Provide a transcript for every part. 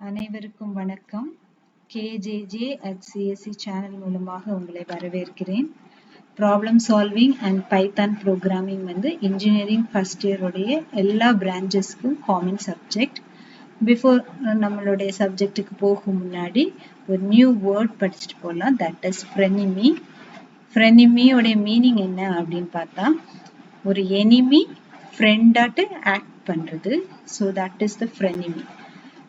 அனைவருக்கும் வணக்கம். KJJ at CSC channel மூலமாக உங்களை வரவேற்கிறேன். Problem solving and Python programming வந்து இன்ஜினியரிங் ஃபர்ஸ்ட் இயர் உடைய எல்லா பிரான்ச்சஸ்க்கும் காமன் சப்ஜெக்ட். பிஃபோர் நம்மளுடைய சப்ஜெக்டுக்கு போகும் முன்னாடி ஒரு நியூ வேர்ட் படிச்சுட்டு போகலாம். That is frenemy. ஃப்ரெனிமியோடைய மீனிங் என்ன அப்படின்னு பார்த்தா, ஒரு எனிமி ஃப்ரெண்டாட்டு ஆக்ட் பண்ணுறது. So that is the frenemy.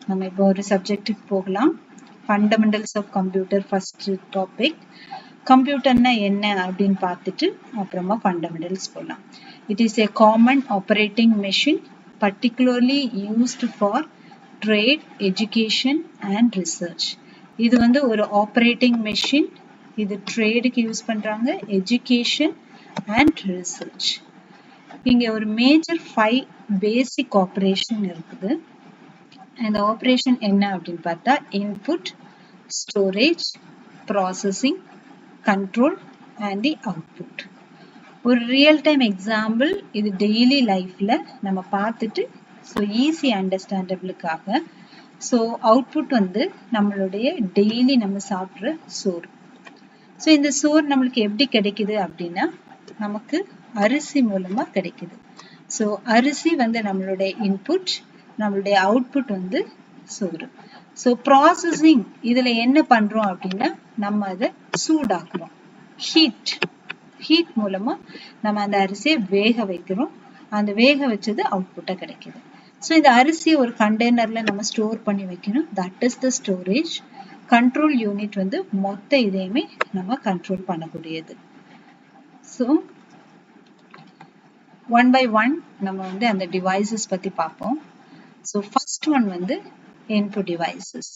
நம்ம இப்போ ஒரு சப்ஜெக்டுக்கு போகலாம். Fundamentals of computer first topic. கம்ப்யூட்டர்னா என்ன அப்படின்னு பார்த்துட்டு அப்புறமா ஃபண்டமெண்டல்ஸ் போகலாம். It is a common operating machine particularly used for trade, education and research. இது வந்து ஒரு ஆப்ரேட்டிங் மெஷின். இது ட்ரேடுக்கு யூஸ் பண்ணுறாங்க, எஜுகேஷன் அண்ட் ரிசர்ச். இங்கே ஒரு மேஜர் 5 பேசிக் ஆப்ரேஷன் இருக்குது. இந்த ஆப்ரேஷன் என்ன அப்படின்னு பார்த்தா, input, storage, processing, control and the output. ஒரு ரியல் டைம் எக்ஸாம்பிள் இது டெய்லி லைஃப்ல நம்ம பார்த்துட்டு ஸோ ஈஸி அண்டர்ஸ்டாண்டபிளுக்காக. ஸோ அவுட்புட் வந்து நம்மளுடைய டெய்லி நம்ம சாப்பிட்ற சோறு. ஸோ இந்த சோறு நம்மளுக்கு எப்படி கிடைக்குது அப்படின்னா, நமக்கு அரிசி மூலமா கிடைக்குது. ஸோ அரிசி வந்து நம்மளுடைய இன்புட், நம்மளுடைய அவுட்புட் வந்து சோறு. ஸோ ப்ராசஸிங் இதில் என்ன பண்ணுறோம் அப்படின்னா, நம்ம அதை சூடாக்குறோம். ஹீட் மூலமாக நம்ம அந்த அரிசியை வேக வைக்கிறோம். அந்த வேக வச்சது அவுட்புட்டாக கிடைக்குது. ஸோ இந்த அரிசியை ஒரு கண்டெய்னரில் நம்ம ஸ்டோர் பண்ணி வைக்கணும். That is the storage. Control unit வந்து மொத்த இதையுமே நம்ம கண்ட்ரோல் பண்ணக்கூடியது. ஸோ ஒன் பை ஒன் நம்ம வந்து அந்த டிவைசஸ் பற்றி பார்ப்போம். ஸோ ஃபர்ஸ்ட் ஒன் வந்து இன்புட் டிவைசஸ்.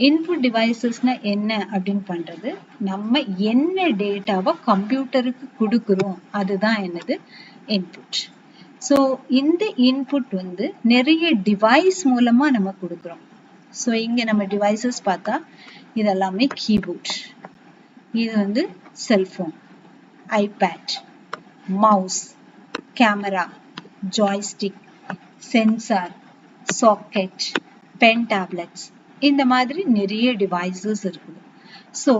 இன்புட் டிவைசஸ்னா என்ன அப்படின்னு பண்றது, நம்ம என்ன டேட்டாவை கம்ப்யூட்டருக்கு கொடுக்குறோம் அதுதான் என்னது இன்புட். ஸோ இந்த இன்புட் வந்து நிறைய டிவைஸ் மூலமா நம்ம கொடுக்குறோம். ஸோ இங்க நம்ம டிவைசஸ் பார்த்தா இதெல்லாமே கீபோர்ட், இது வந்து cellphone, iPad, mouse, camera, joystick, sensor, socket, pen tablets, இந்த மாதிரி நிறைய டிவைசஸ் இருக்குது. ஸோ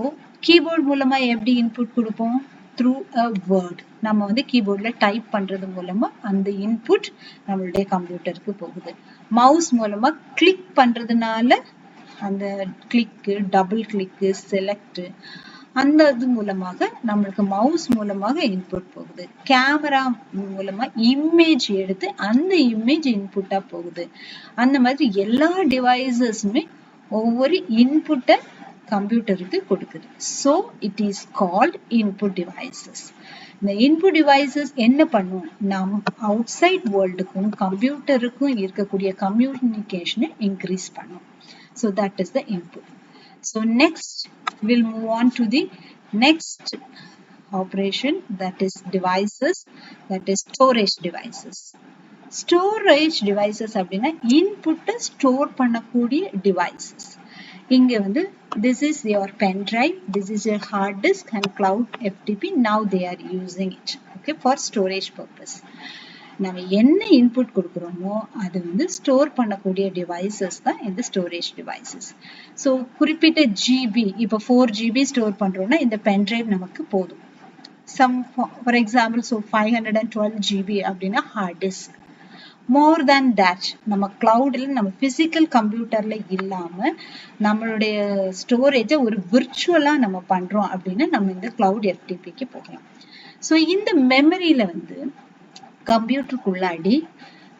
கீபோர்ட் மூலமா எப்படி இன்புட் கொடுப்போம்? Through a word. நம்ம வந்து கீபோர்ட்ல டைப் பண்றது மூலமா அந்த இன்புட் நம்மளுடைய கம்ப்யூட்டருக்கு போகுது. மவுஸ் மூலமா கிளிக் பண்றதுனால அந்த கிளிக்கு, டபுள் கிளிக்கு, செலக்ட், அந்த இது மூலமாக நம்மளுக்கு மவுஸ் மூலமாக இன்புட் போகுது. கேமரா மூலமா இமேஜ் எடுத்து அந்த இமேஜ் இன்புட்டா போகுது. அந்த மாதிரி எல்லா டிவைசஸுமே ஒவ்வொரு இன்புட்டை கம்ப்யூட்டருக்கு கொடுக்குது. So it is called input devices. இந்த இன்புட் டிவைசஸ் என்ன பண்ணும்? நம் அவுட் சைட் வேர்ல்டுக்கும் கம்ப்யூட்டருக்கும் இருக்கக்கூடிய கம்யூனிகேஷனை இன்க்ரீஸ் பண்ணும். So that is the input. So next we'll move on to the next operation, that is devices, that is storage devices. Storage devices அப்படின்னா இன்புட்டை store பண்ணக்கூடிய devices. இங்க வந்து this is your pen drive, this is your hard disk and cloud FTP. Now they are using it, okay, for storage purpose. நம்ம என்ன input கொடுக்குறோமோ அது வந்து ஸ்டோர் பண்ணக்கூடிய டிவைசஸ் தான் இந்த ஸ்டோரேஜ் டிவைசஸ். ஸோ குறிப்பிட்ட ஜிபி, இப்போ 4 GB ஸ்டோர் பண்ணுறோம்னா இந்த பென் டிரைவ் நமக்கு போதும். ஃபார் எக்ஸாம்பிள், ஸோ 512 GB அப்படின்னா hard disk. More than that நம்ம கிளவுடில், நம்ம பிசிக்கல் கம்ப்யூட்டர்ல இல்லாமல் நம்மளுடைய ஸ்டோரேஜை ஒரு விர்ச்சுவலாக நம்ம பண்ணுறோம் அப்படின்னா நம்ம இந்த கிளவுட் FTPக்கு போகலாம். ஸோ இந்த மெமரியில வந்து கம்ப்யூட்டருக்குள்ளாடி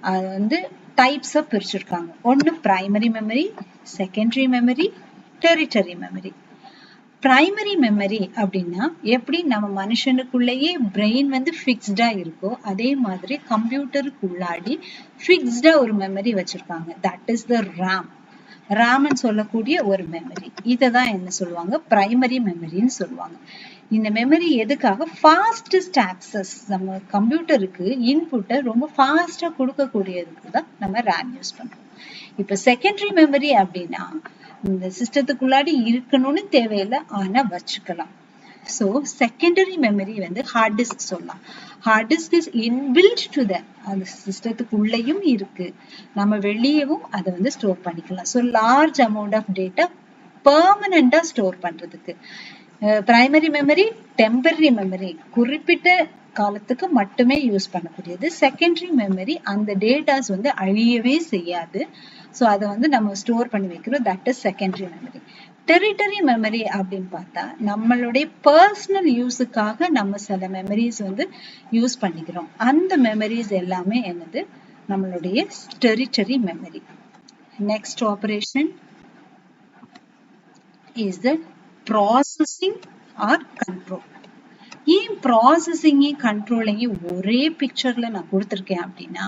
அது வந்து டைப்ஸாக பிரிச்சிருக்காங்க. ஒன்று primary memory, secondary memory, territory memory. Primary memory அப்படின்னா எப்படி நம்ம மனுஷனுக்குள்ளேயே பிரெயின் வந்து ஃபிக்ஸ்டா இருக்கோ அதே மாதிரி கம்ப்யூட்டருக்குள்ளாடி ஃபிக்ஸ்டா ஒரு மெமரி வச்சிருக்காங்க. That is the RAM. ரேம்னு சொல்லக்கூடிய ஒரு மெமரி. இதை தான் என்ன சொல்லுவாங்க? பிரைமரி மெமரின்னு சொல்லுவாங்க. இந்த மெமரி எதுக்காக? Fastest access. நம்ம கம்ப்யூட்டருக்கு இன்புட்டை ரொம்ப ஃபாஸ்டா கொடுக்கக்கூடியதுக்கு தான் நம்ம ரேம் யூஸ் பண்றோம். இப்போ செகண்டரி மெமரி அப்படின்னா இந்த சிஸ்டத்துக்குள்ளாடி இருக்கணும்னு தேவையில்லை, ஆனா வச்சுக்கலாம். So secondary memory வந்து hard disk சொல்லலாம். hard disk is inbuilt to the அந்த சிஸ்டத்துக்குள்ளேயும் இருக்கு, நம்ம வெளியவும் அதை வந்து ஸ்டோர் பண்ணிக்கலாம். So large amount of data பெர்மனண்டா ஸ்டோர் பண்றதுக்கு. பிரைமரி மெமரி டெம்பரரி மெமரி, குறிப்பிட்ட காலத்துக்கு மட்டுமே யூஸ் பண்ணக்கூடியது. செகண்டரி மெமரி அந்த டேட்டாஸ் வந்து அழியவே செய்யாது. ஸோ அதை வந்து நம்ம ஸ்டோர் பண்ணி வைக்கிறோம், that is secondary memory. Territory memory அப்படின்னு பார்த்தா நம்மளுடைய பர்சனல் யூஸுக்காக நம்ம சில மெமரிஸ் வந்து யூஸ் பண்ணிக்கிறோம். அந்த மெமரிஸ் எல்லாமே என்னது, நம்மளுடைய territory memory. Next operation is the processing R control. ஏன் ப்ராசஸிங்கையும் கண்ட்ரோலையும் ஒரே பிக்சர்ல நான் கொடுத்துருக்கேன் அப்படின்னா,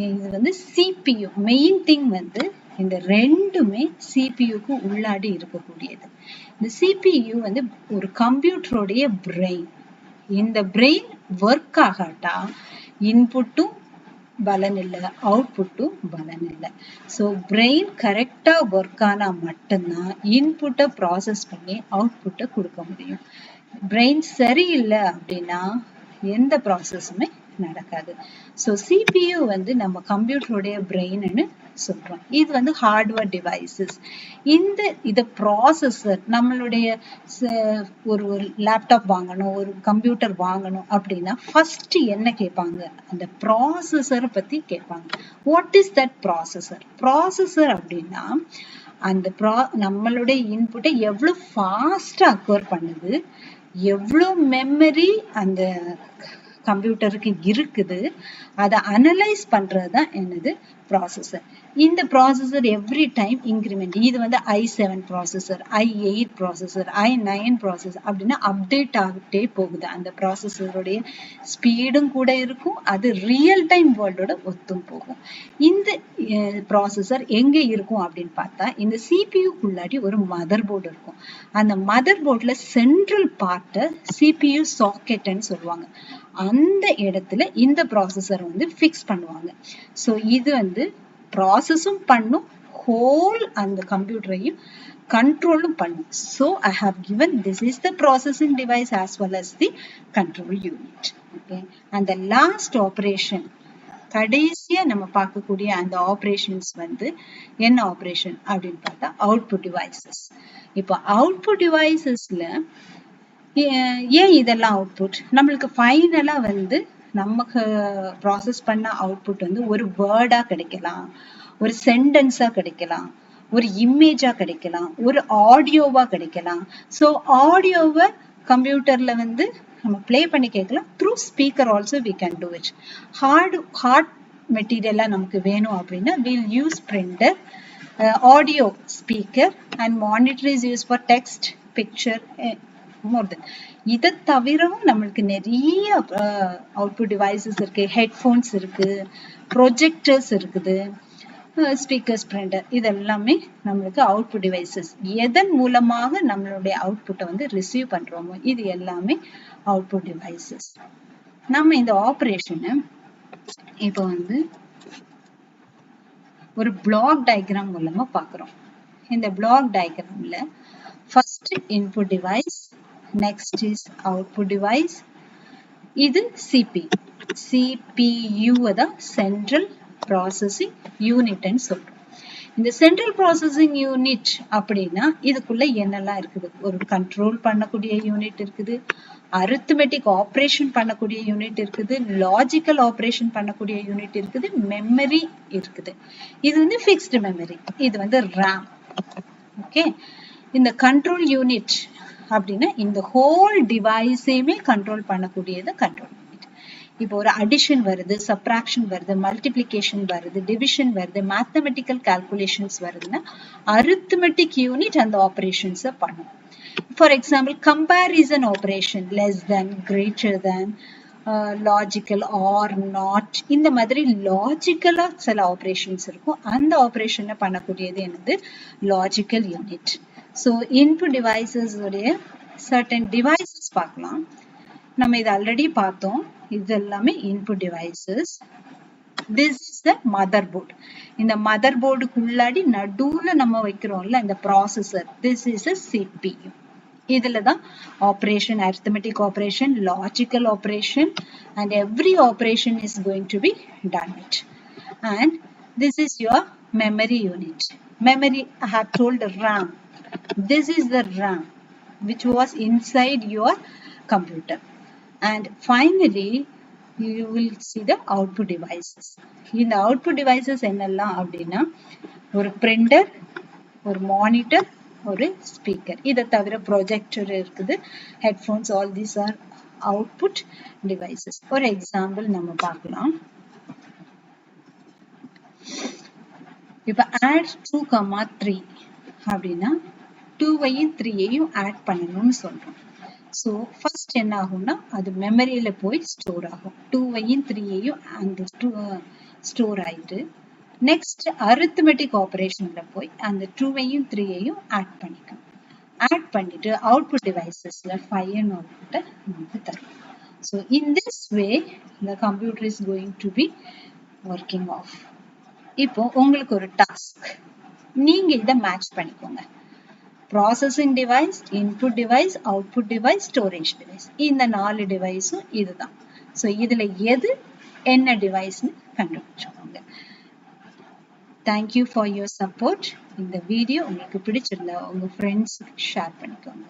இது வந்து சிபியு மெயின் திங் வந்து இந்த ரெண்டுமே சிபியுக்கு உள்ளாடி இருக்கக்கூடியது. இந்த சிபியு வந்து ஒரு கம்ப்யூட்டருடைய பிரெயின். இந்த பிரெயின் ஒர்க் ஆகாட்டா இன்புட்டும் பலன் இல்லை, அவுட்புட்டும் பலன் இல்லை. ஸோ பிரெயின் கரெக்டா ஒர்க் ஆனா மட்டும்தான் இன்புட்டை ப்ராசஸ் பண்ணி அவுட்புட்டை கொடுக்க முடியும். பிரெயின் சரியில்லை அப்படின்னா எந்த ப்ராசஸுமே நடக்காது. ஸோ சிபியு வந்து நம்ம கம்ப்யூட்டருடைய பிரெயின்னு சொல்றோம். இது வந்து ஹார்ட்வேர் டிவைசஸ். இதை ப்ராசஸர், நம்மளுடைய ஒரு லேப்டாப் வாங்கணும், ஒரு கம்ப்யூட்டர் வாங்கணும் அப்படின்னா ஃபர்ஸ்ட் என்ன கேட்பாங்க, அந்த ப்ராசஸரை பத்தி கேட்பாங்க. What is that processor? Processor அப்படின்னா அந்த நம்மளுடைய இன்புட்டை எவ்வளவு ஃபாஸ்டா அக்வயர் பண்ணுது, எவ்வளவு மெமரி அந்த கம்ப்யூட்டருக்கு இருக்குது, அதை அனலைஸ் பண்றதுதான் என்னது ப்ராசஸர். இந்த ப்ராசஸர் எவ்ரி டைம் இன்க்ரிமெண்ட். இது வந்து i7 processor, i8 processor, i9 processor அப்படின்னா அப்டேட் ஆகிட்டே போகுது. அந்த ப்ராசஸருடைய ஸ்பீடும் கூட இருக்கும், அது ரியல் டைம் வேர்ல்டோட ஒத்தும் போகும். இந்த ப்ராசஸர் எங்க இருக்கும் அப்படின்னு பார்த்தா இந்த சிபியுக்குள்ளாடி ஒரு மதர் போர்டு இருக்கும். அந்த மதர் போர்ட்ல சென்ட்ரல் பார்ட்டை சிபியு சாக்கெட்னு சொல்லுவாங்க. அந்த இடத்துல இந்த ப்ராசஸர் வந்து ஃபிக்ஸ் பண்ணுவாங்க. ஸோ இது வந்து ப்ராசஸும் பண்ணும், ஹோல் அந்த கம்ப்யூட்டரையும் கண்ட்ரோலும் பண்ணும். So I have given this is the processing device as well as the control unit. Okay, and the last operation, கடைசியா நம்ம பார்க்கக்கூடிய அந்த ஆப்ரேஷன்ஸ் வந்து என்ன ஆப்ரேஷன் அப்படின்னு பார்த்தா அவுட்புட் டிவைசஸ். இப்போ அவுட்புட் டிவைசஸ்ல ஏன் இதெல்லாம் அவுட்புட், நம்மளுக்கு ஃபைனலா வந்து நமக்கு ப்ராசஸ் பண்ண அவுட்புட் வந்து ஒரு வேர்டா கிடைக்கலாம், ஒரு சென்டென்ஸா கிடைக்கலாம், ஒரு இமேஜா கிடைக்கலாம், ஒரு ஆடியோவா கிடைக்கலாம். ஸோ ஆடியோவை கம்ப்யூட்டர்ல வந்து நம்ம பிளே பண்ணி கேட்கலாம். Through speaker also we can do it. Hard மெட்டீரியலா நமக்கு வேணும் அப்படின்னா will use printer, audio speaker and monitor is use for text, picture, more then. இதை தவிரவும் நம்மளுக்கு நிறைய அவுட்புட் டிவைசஸ் இருக்கு. ஹெட்ஃபோன்ஸ் இருக்கு, ப்ரொஜெக்டர்ஸ் இருக்குது, ஸ்பீக்கர்ஸ், பிரிண்டர், இதெல்லாமே நம்மளுக்கு அவுட்புட் டிவைசஸ். எதன் மூலமாக நம்மளுடைய அவுட்புட்டை வந்து ரிசீவ் பண்றோமோ இது எல்லாமே அவுட்புட் டிவைசஸ். நம்ம இந்த ஆப்ரேஷனை இப்போ வந்து ஒரு பிளாக் டயக்ராம் மூலமா பாக்குறோம். இந்த பிளாக் டயக்ராம்ல first input device, next is output device, இது சிபியு. சிபியு தான் சென்ட்ரல் ப்ராசஸிங் யூனிட்னு சொல்றோம். இந்த சென்ட்ரல் ப்ராசஸிங் யூனிட் அப்படின்னா இதுக்குள்ள என்னெல்லாம் இருக்குது, ஒரு கண்ட்ரோல் பண்ணக்கூடிய யூனிட் இருக்குது, அரித்மெட்டிக் ஆப்ரேஷன் பண்ணக்கூடிய யூனிட் இருக்குது, லாஜிக்கல் ஆப்ரேஷன் பண்ணக்கூடிய யூனிட் இருக்குது, மெமரி இருக்குது. இது வந்து ஃபிக்ஸ்டு மெமரி, இது வந்து ரேம். ஓகே, இந்த கண்ட்ரோல் யூனிட் அப்படின்னா இந்த ஹோல் டிவைஸையுமே கண்ட்ரோல் பண்ணக்கூடியது கண்ட்ரோல் யூனிட். இப்போ ஒரு அடிஷன் வருது, சப்ராக்ஷன் வருது, மல்டிப்ளிகேஷன் வருது, டிவிஷன் வருது, மேத்தமெட்டிக்கல் கால்குலேஷன்ஸ் வருதுன்னா அரித்மெட்டிக் யூனிட் அந்த ஆப்ரேஷன்ஸை பண்ணும். For example comparison operation, less than, greater than, logical, or, not, இந்த மாதிரி லாஜிக்கலா சில ஆப்ரேஷன்ஸ் இருக்கும். அந்த ஆப்ரேஷனை பண்ணக்கூடியது என்னது, logical unit. So input devices உடைய சர்டன் டிவைசஸ் பார்க்கலாம். நம்ம இது ஆல்ரெடி பார்த்தோம். இது எல்லாமே input devices. This is the mother board. இந்த மதர் போர்டுக்குள்ளாடி நடுவுல நம்ம வைக்கிறோம்ல இந்த processor, this is a CPU. இதுல தான் operation, arithmetic operation, logical operation, and every operation is going to be done it. And this is your memory unit. Memory, I have told RAM. This is the RAM which was inside your computer. And finally, you will see the output devices. இந்த output devices என்னெல்லாம் அப்படின்னா ஒரு printer, ஒரு monitor, ஒரு speaker. இதை தவிர projector இருக்குது, headphones, all these are output devices. ஒரு example நம்ம பார்க்கலாம். இப்போ add 2, 3 அப்படின்னா 2வையும் 3யையும் ஆட் பண்ணணும்னு சொல்றோம். ஸோ ஃபர்ஸ்ட் என்ன ஆகும்னா அது மெமரியில போய் ஸ்டோர் ஆகும். 2வையும் 3யையும் அந்த ஸ்டோர் ஆயிட்டு நெக்ஸ்ட் அரித்மெட்டிக் ஆபரேஷன்ல போய் அந்த 2வையும் 3யையும் ஆட் பண்ணிக்கும். ஆட் பண்ணிட்டு அவுட்புட் டிவைசஸ்ல 5 and அவுட்புட்டை நமக்கு தரும். So in this way the computer is going to be working off. இப்போ உங்களுக்கு ஒரு டாஸ்க், நீங்க இதை மேட்ச் பண்ணிக்கோங்க. Processing device, input device, output device, storage device, இந்த 4 டிவைஸும் இதுதான். ஸோ இதுல எது என்ன டிவைஸ்னு கண்டுபிடிச்சுக்கோங்க. Thank you for your support. இந்த வீடியோ உங்களுக்கு பிடிச்சிருந்தா உங்க ஃப்ரெண்ட்ஸுக்கு ஷேர் பண்ணிக்கோங்க.